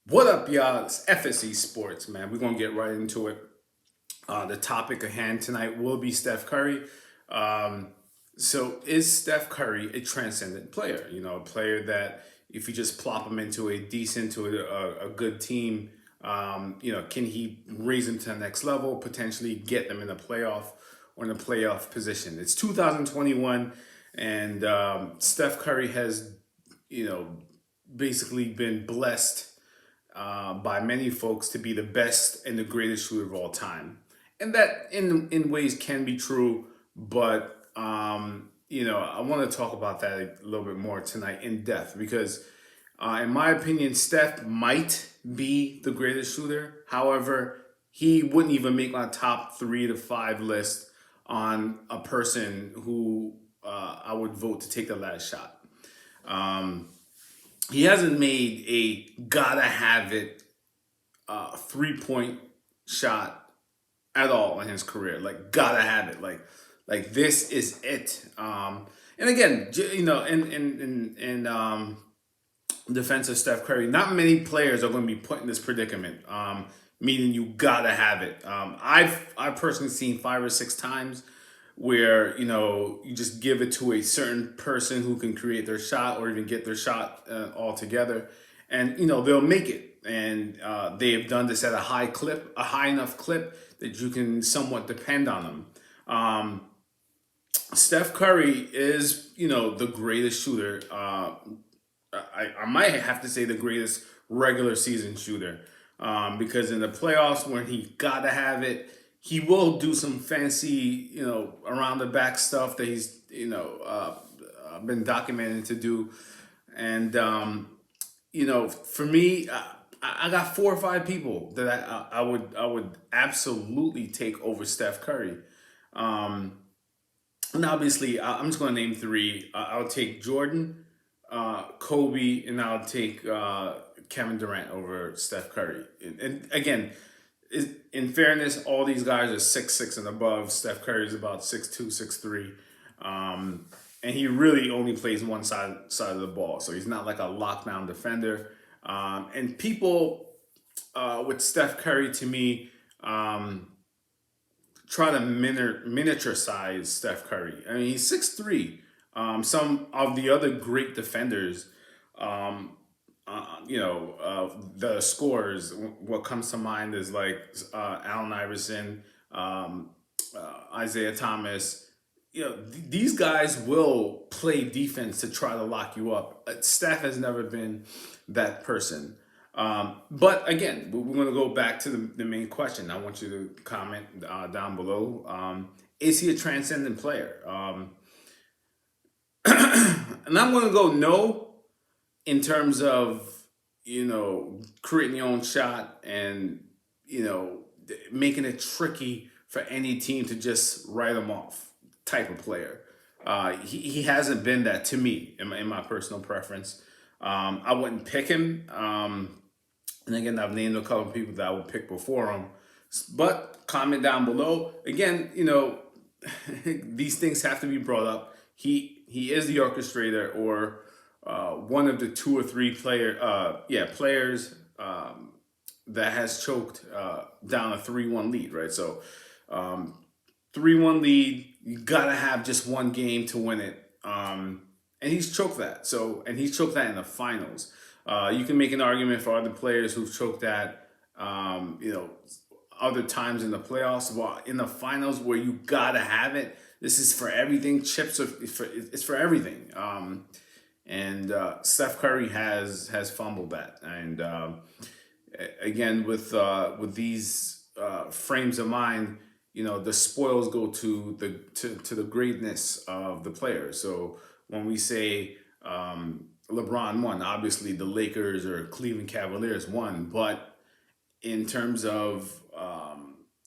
What up, y'all? It's FSE Sports, man. We're gonna get right into it. The topic at hand tonight will be Steph Curry. Um, so, is Steph Curry a transcendent player? You know, a player that if you just plop him into a decent, to a good team, can he raise them to the next level? Potentially get them in the playoff or in a playoff position. It's 2021, and Steph Curry has, you know, basically been blessed by many folks to be the best and the greatest shooter of all time, and that in ways can be true. But I want to talk about that a little bit more tonight in depth because, in my opinion, Steph might be the greatest shooter. However, he wouldn't even make my top 3 to 5 list on a person who I would vote to take the last shot. Um, he hasn't made a gotta have it 3 point shot at all in his career. Like gotta have it. Like this is it. And again, in defense of Steph Curry, not many players are going to be put in this predicament. Meaning you gotta have it. I've personally seen 5 or 6 times where you just give it to a certain person who can create their shot or even get their shot altogether, and they'll make it. And they have done this at a high enough clip that you can somewhat depend on them. Steph Curry is the greatest shooter. I might have to say the greatest regular season shooter, because in the playoffs when he gotta have it, he will do some fancy, around the back stuff that he's, been documented to do. And, for me, I got 4 or 5 people that I would absolutely take over Steph Curry. Um, and obviously, I'm just going to name 3. I'll take Jordan, Kobe, and I'll take Kevin Durant over Steph Curry. And again, in fairness, all these guys are 6'6" and above. Steph Curry is about 6'2", 6'3", and he really only plays one side of the ball, so he's not like a lockdown defender. And people with Steph Curry, to me, try to miniature size Steph Curry. I mean, he's 6'3". Some of the other great defenders, the scorers, what comes to mind is like Allen Iverson, Isaiah Thomas. These guys will play defense to try to lock you up. Steph has never been that person. But again, we're going to go back to the main question. I want you to comment down below. Is he a transcendent player? And I'm going to go no, in terms of, creating your own shot and, making it tricky for any team to just write him off type of player. He hasn't been that to me in my personal preference. I wouldn't pick him. And again, I've named a couple of people that I would pick before him. But comment down below. Again, these things have to be brought up. He is the orchestrator, or one of the 2 or 3 players that has choked down a 3-1 lead, right? So 3-1 lead, you gotta have just one game to win it. And he's choked that. And he's choked that in the finals. You can make an argument for other players who've choked that, other times in the playoffs. Well, in the finals where you gotta have it, this is for everything. It's for everything. And Steph Curry has fumbled that. And again, with these frames of mind, the spoils go to the greatness of the player. So when we say LeBron won, obviously the Lakers or Cleveland Cavaliers won, but in terms of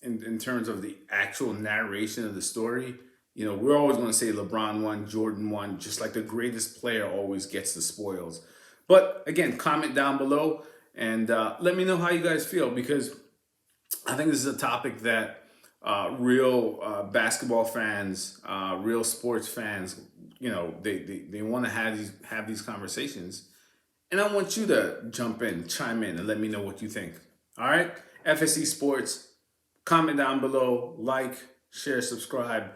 in terms of the actual narration of the story, we're always going to say LeBron won, Jordan won, just like the greatest player always gets the spoils. But again, comment down below and let me know how you guys feel, because I think this is a topic that real basketball fans, real sports fans, they want to have these conversations. And I want you to jump in, chime in, and let me know what you think. All right? FSC Sports, comment down below, like, share, subscribe.